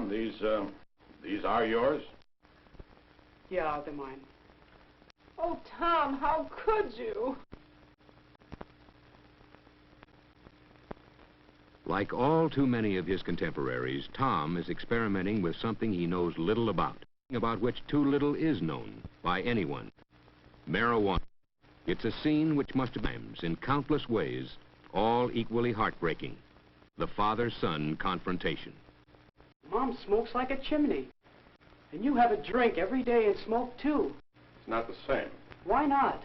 Tom, these are yours? Yeah, they're mine. Oh, Tom, how could you? Like all too many of his contemporaries, Tom is experimenting with something he knows little about which too little is known by anyone. Marijuana. It's a scene which must have times, in countless ways, all equally heartbreaking. The father-son confrontation. Mom smokes like a chimney. And you have a drink every day and smoke too. It's not the same. Why not?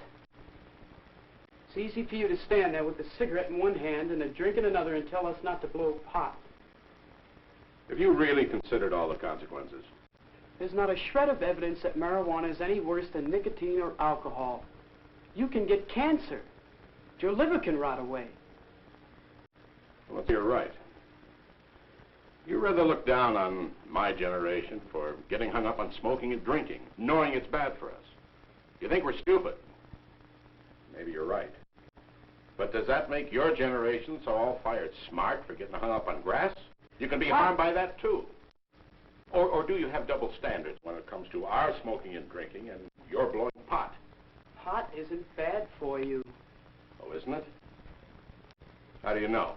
It's easy for you to stand there with a cigarette in one hand and a drink in another and tell us not to blow pot. Have you really considered all the consequences? There's not a shred of evidence that marijuana is any worse than nicotine or alcohol. You can get cancer. Your liver can rot away. Well, you're right. You rather look down on my generation for getting hung up on smoking and drinking, knowing it's bad for us. You think we're stupid. Maybe you're right. But does that make your generation so all-fired smart for getting hung up on grass? You can be harmed by that, too. Or do you have double standards when it comes to our smoking and drinking and you're blowing pot? Pot isn't bad for you. Oh, isn't it? How do you know?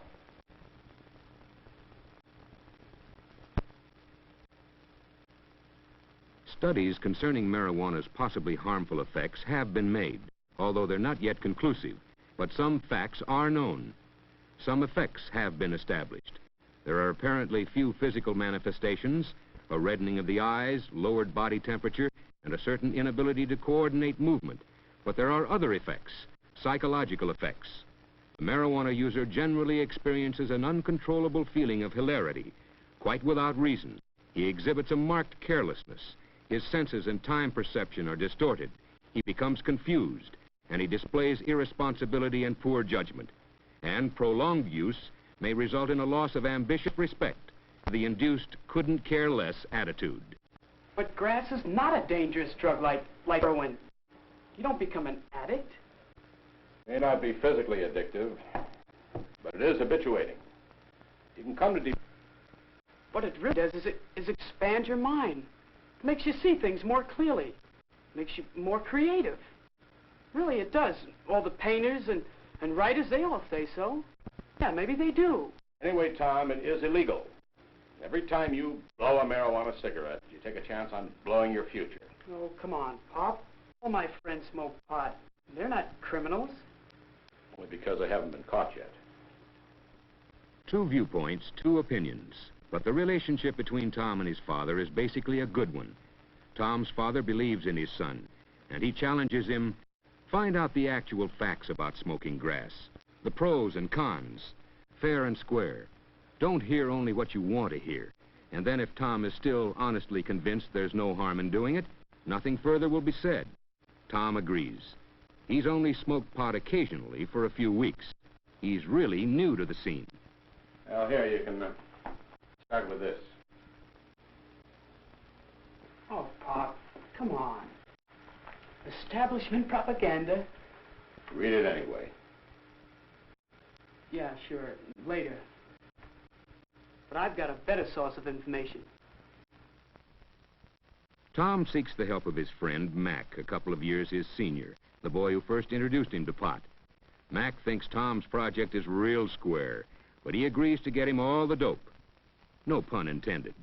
Studies concerning marijuana's possibly harmful effects have been made, although they're not yet conclusive. But some facts are known. Some effects have been established. There are apparently few physical manifestations, a reddening of the eyes, lowered body temperature, and a certain inability to coordinate movement. But there are other effects, psychological effects. The marijuana user generally experiences an uncontrollable feeling of hilarity, quite without reason. He exhibits a marked carelessness. His senses and time perception are distorted. He becomes confused, and he displays irresponsibility and poor judgment. And prolonged use may result in a loss of ambitious respect, the induced couldn't-care-less attitude. But grass is not a dangerous drug like heroin. You don't become an addict. May not be physically addictive, but it is habituating. You can come to What it really does is expand your mind. It makes you see things more clearly. Makes you more creative. Really, it does. All the painters and writers, they all say so. Yeah, maybe they do. Anyway, Tom, it is illegal. Every time you blow a marijuana cigarette, you take a chance on blowing your future. Oh, come on, Pop. All my friends smoke pot. They're not criminals. Only because they haven't been caught yet. Two viewpoints, two opinions. But the relationship between Tom and his father is basically a good one. Tom's father believes in his son, and he challenges him, find out the actual facts about smoking grass, the pros and cons, fair and square. Don't hear only what you want to hear. And then if Tom is still honestly convinced there's no harm in doing it, nothing further will be said. Tom agrees. He's only smoked pot occasionally for a few weeks. He's really new to the scene. Well, here, you can start with this. Oh, Pop, come on. Establishment propaganda. Read it anyway. Yeah, sure, later. But I've got a better source of information. Tom seeks the help of his friend, Mac, a couple of years his senior, the boy who first introduced him to pot. Mac thinks Tom's project is real square, but he agrees to get him all the dope. No pun intended.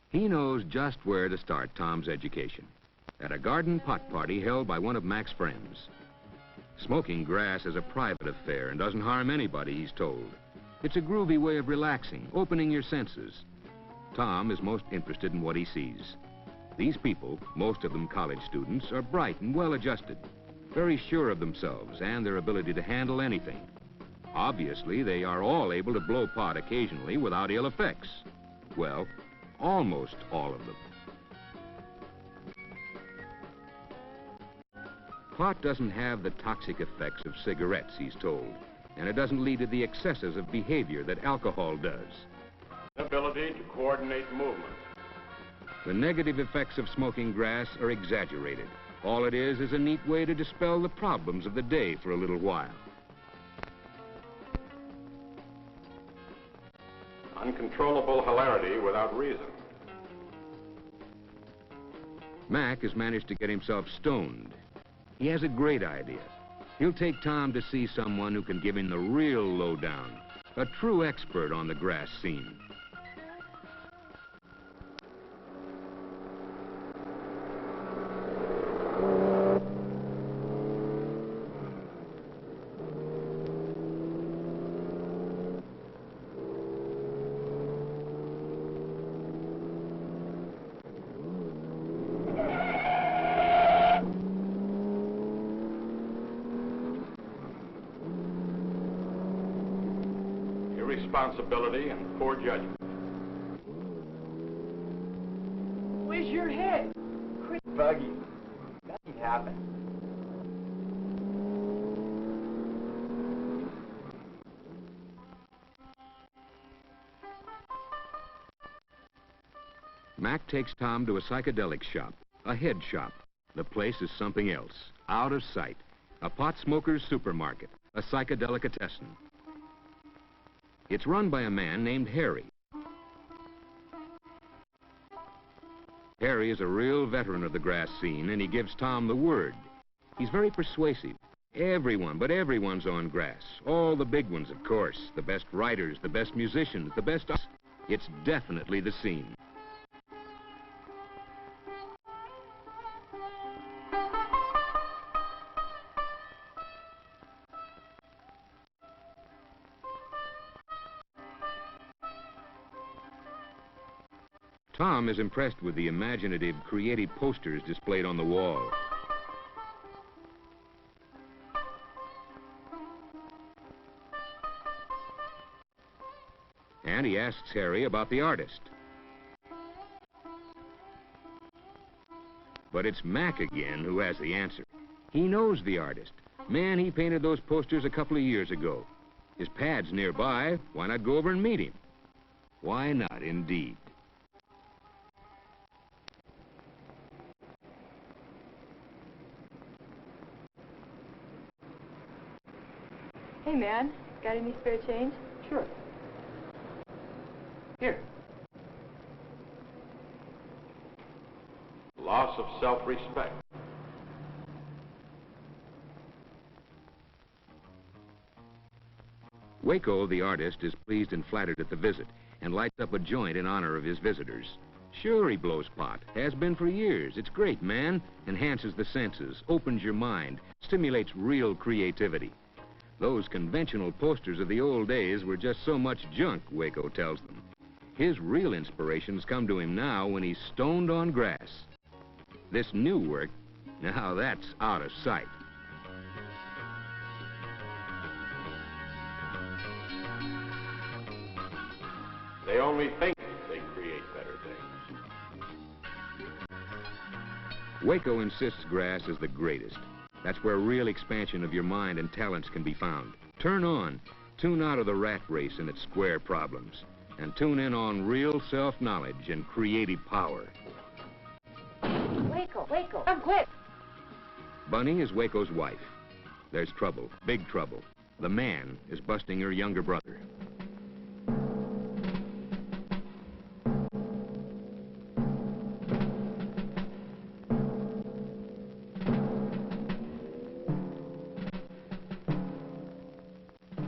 He knows just where to start Tom's education. At a garden pot party held by one of Mac's friends. Smoking grass is a private affair and doesn't harm anybody, he's told. It's a groovy way of relaxing, opening your senses. Tom is most interested in what he sees. These people, most of them college students, are bright and well-adjusted, very sure of themselves and their ability to handle anything. Obviously, they are all able to blow pot occasionally without ill effects. Well, almost all of them. Pot doesn't have the toxic effects of cigarettes, he's told, and it doesn't lead to the excesses of behavior that alcohol does. Ability to coordinate movement. The negative effects of smoking grass are exaggerated. All it is a neat way to dispel the problems of the day for a little while. uncontrollable hilarity without reason. Mac has managed to get himself stoned. He has a great idea. He'll take Tom to see someone who can give him the real lowdown, a true expert on the grass scene. Irresponsibility and poor judgment. Where's your head? Quit bugging. Nothing happened. Mac takes Tom to a psychedelic shop, a head shop. The place is something else, out of sight. A pot smoker's supermarket, a psychedelicatessen. It's run by a man named Harry. Harry is a real veteran of the grass scene, and he gives Tom the word. He's very persuasive. Everyone, but everyone's on grass. All the big ones, of course. The best writers, the best musicians, the best... It's definitely the scene. Tom is impressed with the imaginative, creative posters displayed on the wall. And he asks Harry about the artist. But it's Mac again who has the answer. He knows the artist. Man, he painted those posters a couple of years ago. His pad's nearby. Why not go over and meet him? Why not, indeed? Hey, man, got any spare change? Sure. Here. Loss of self-respect. Waco, the artist, is pleased and flattered at the visit and lights up a joint in honor of his visitors. Sure, he blows pot. Has been for years. It's great, man. Enhances the senses, opens your mind, stimulates real creativity. Those conventional posters of the old days were just so much junk, Waco tells them. His real inspirations come to him now when he's stoned on grass. This new work, now that's out of sight. They only think they create better things. Waco insists grass is the greatest. That's where real expansion of your mind and talents can be found. Turn on. Tune out of the rat race and its square problems. And tune in on real self-knowledge and creative power. Waco, come quick! Bunny is Waco's wife. There's trouble, big trouble. The man is busting her younger brother.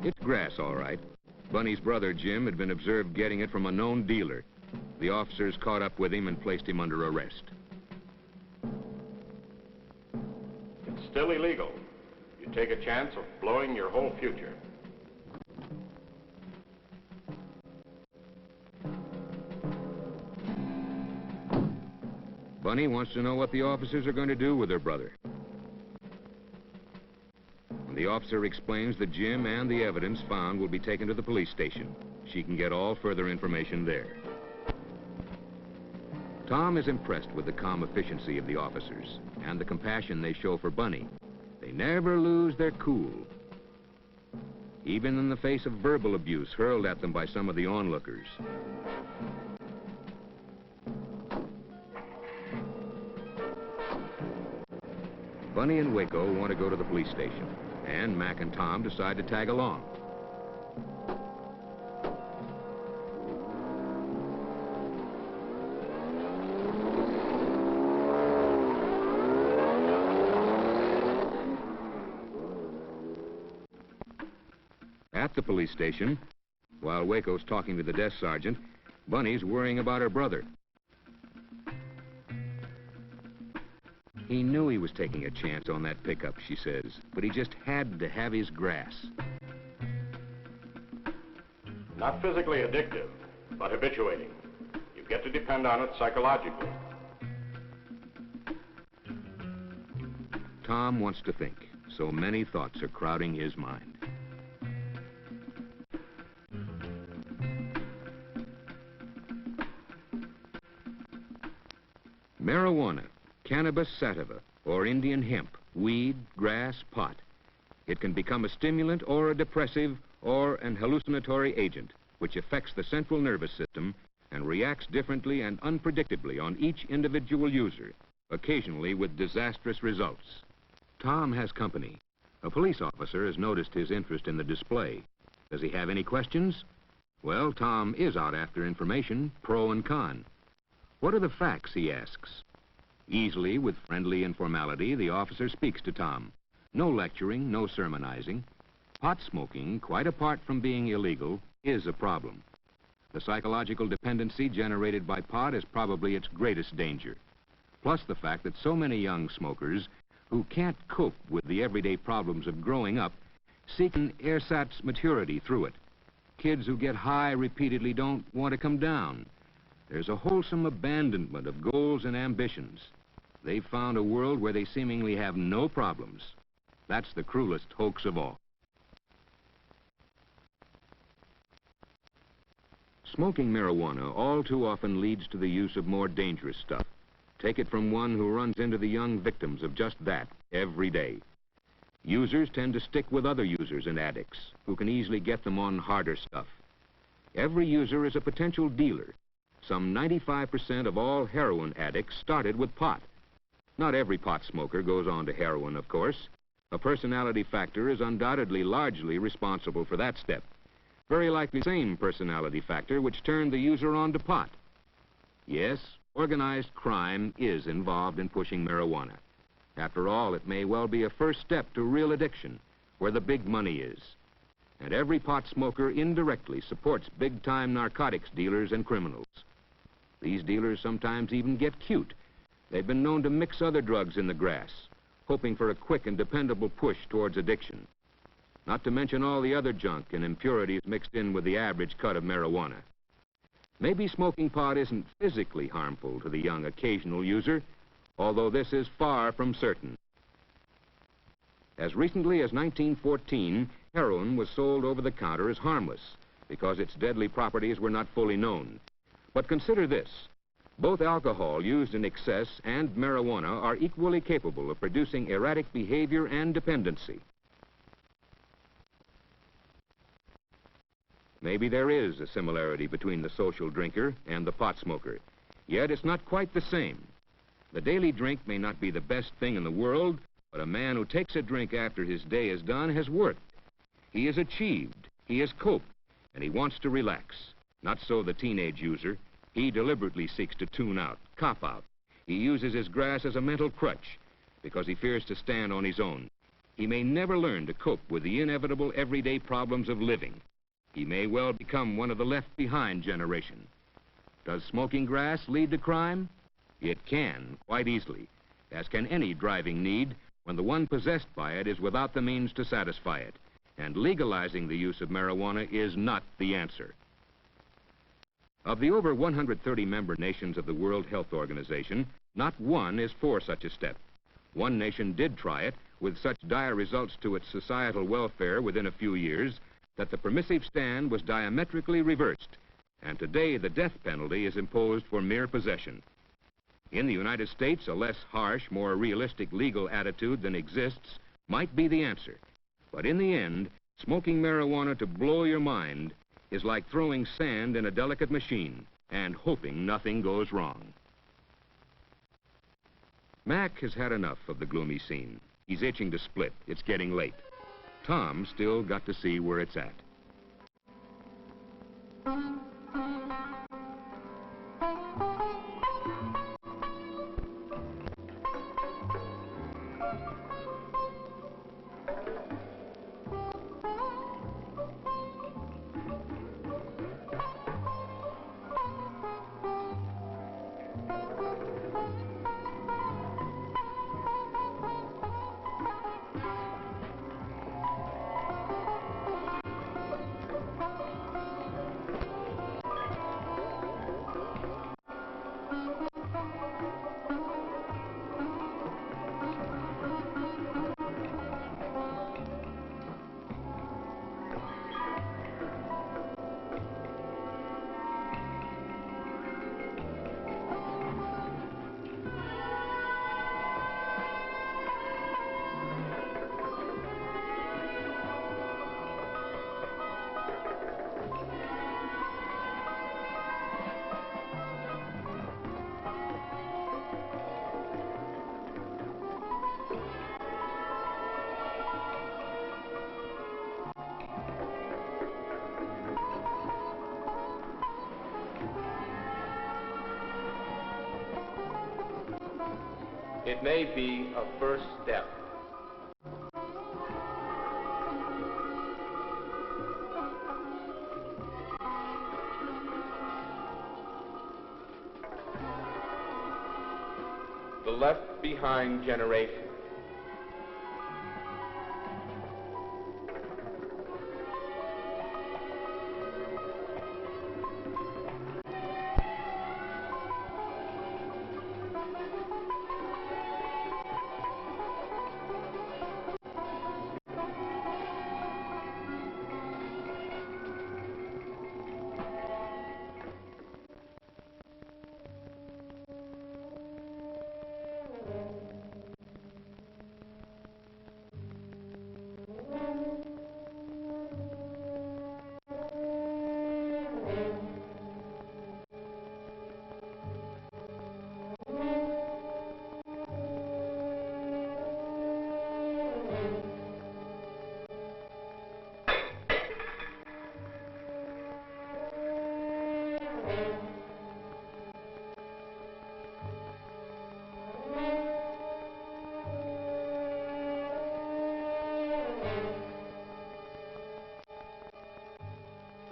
It's grass, all right. Bunny's brother, Jim, had been observed getting it from a known dealer. The officers caught up with him and placed him under arrest. It's still illegal. You take a chance of blowing your whole future. Bunny wants to know what the officers are going to do with her brother. The officer explains that Jim and the evidence found will be taken to the police station. She can get all further information there. Tom is impressed with the calm efficiency of the officers and the compassion they show for Bunny. They never lose their cool, even in the face of verbal abuse hurled at them by some of the onlookers. Bunny and Waco want to go to the police station, and Mac and Tom decide to tag along. At the police station, while Waco's talking to the desk sergeant, Bunny's worrying about her brother. He knew he was taking a chance on that pickup, she says, but he just had to have his grass. Not physically addictive, but habituating. You get to depend on it psychologically. Tom wants to think, so many thoughts are crowding his mind. Marijuana, cannabis sativa, or Indian hemp, weed, grass, pot. It can become a stimulant or a depressive or an hallucinatory agent, which affects the central nervous system and reacts differently and unpredictably on each individual user, occasionally with disastrous results. Tom has company. A police officer has noticed his interest in the display. Does he have any questions? Well, Tom is out after information, pro and con. What are the facts, he asks. Easily, with friendly informality, the officer speaks to Tom. No lecturing, no sermonizing. Pot smoking, quite apart from being illegal, is a problem. The psychological dependency generated by pot is probably its greatest danger. Plus the fact that so many young smokers who can't cope with the everyday problems of growing up seek an ersatz maturity through it. Kids who get high repeatedly don't want to come down. There's a wholesome abandonment of goals and ambitions. They've found a world where they seemingly have no problems. That's the cruelest hoax of all. Smoking marijuana all too often leads to the use of more dangerous stuff. Take it from one who runs into the young victims of just that every day. Users tend to stick with other users and addicts who can easily get them on harder stuff. Every user is a potential dealer. Some 95% of all heroin addicts started with pot. Not every pot smoker goes on to heroin, of course. A personality factor is undoubtedly largely responsible for that step. Very likely the same personality factor which turned the user on to pot. Yes, organized crime is involved in pushing marijuana. After all, it may well be a first step to real addiction, where the big money is. And every pot smoker indirectly supports big-time narcotics dealers and criminals. These dealers sometimes even get cute. They've been known to mix other drugs in the grass, hoping for a quick and dependable push towards addiction. Not to mention all the other junk and impurities mixed in with the average cut of marijuana. Maybe smoking pot isn't physically harmful to the young occasional user, although this is far from certain. As recently as 1914, heroin was sold over the counter as harmless because its deadly properties were not fully known. But consider this. Both alcohol used in excess and marijuana are equally capable of producing erratic behavior and dependency. Maybe there is a similarity between the social drinker and the pot smoker, yet it's not quite the same. The daily drink may not be the best thing in the world, but a man who takes a drink after his day is done has worked. He has achieved, he has coped, and he wants to relax. Not so the teenage user. He deliberately seeks to tune out, cop out. He uses his grass as a mental crutch because he fears to stand on his own. He may never learn to cope with the inevitable everyday problems of living. He may well become one of the left-behind generation. Does smoking grass lead to crime? It can, quite easily, as can any driving need when the one possessed by it is without the means to satisfy it. And legalizing the use of marijuana is not the answer. Of the over 130 member nations of the World Health Organization, not one is for such a step. One nation did try it, with such dire results to its societal welfare within a few years, that the permissive stand was diametrically reversed, and today the death penalty is imposed for mere possession. In the United States, a less harsh, more realistic legal attitude than exists might be the answer. But in the end, smoking marijuana to blow your mind is like throwing sand in a delicate machine and hoping nothing goes wrong. Mac has had enough of the gloomy scene. He's itching to split. It's getting late. Tom still got to see where it's at. It may be a first step. The left behind generation.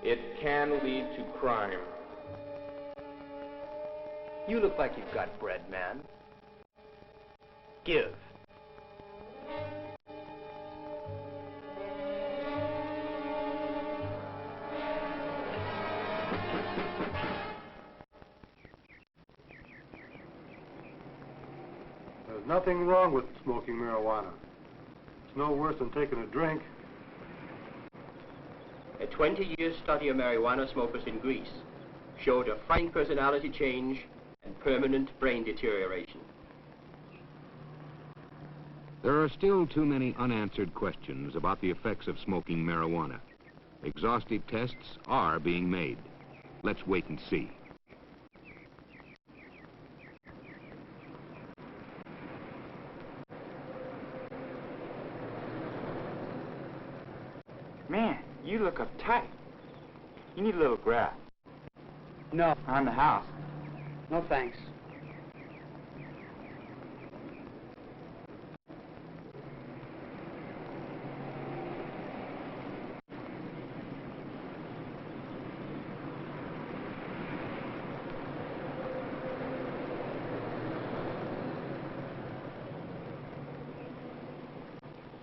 It can lead to crime. You look like you've got bread, man. Give. There's nothing wrong with smoking marijuana. It's no worse than taking a drink. A 20-year study of marijuana smokers in Greece showed a fine personality change and permanent brain deterioration. There are still too many unanswered questions about the effects of smoking marijuana. Exhaustive tests are being made. Let's wait and see. Man, you look uptight. You need a little grass. No. On the house. No thanks.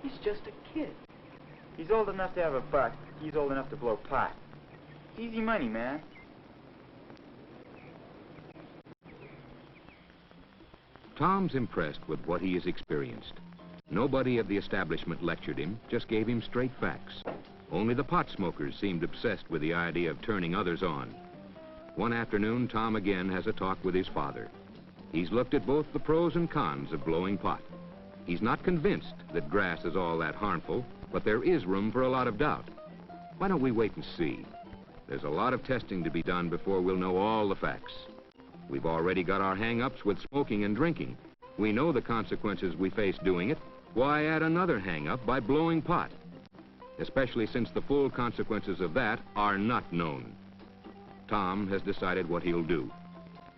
He's just a kid. He's old enough to have a buck. He's old enough to blow pot. It's easy money, man. Tom's impressed with what he has experienced. Nobody of the establishment lectured him, just gave him straight facts. Only the pot smokers seemed obsessed with the idea of turning others on. One afternoon, Tom again has a talk with his father. He's looked at both the pros and cons of blowing pot. He's not convinced that grass is all that harmful, but there is room for a lot of doubt. Why don't we wait and see? There's a lot of testing to be done before we'll know all the facts. We've already got our hang-ups with smoking and drinking. We know the consequences we face doing it. Why add another hang-up by blowing pot? Especially since the full consequences of that are not known. Tom has decided what he'll do.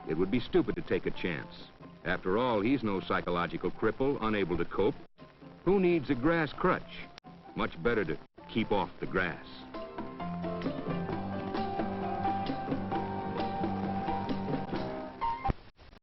It would be stupid to take a chance. After all, he's no psychological cripple, unable to cope. Who needs a grass crutch? Much better to keep off the grass.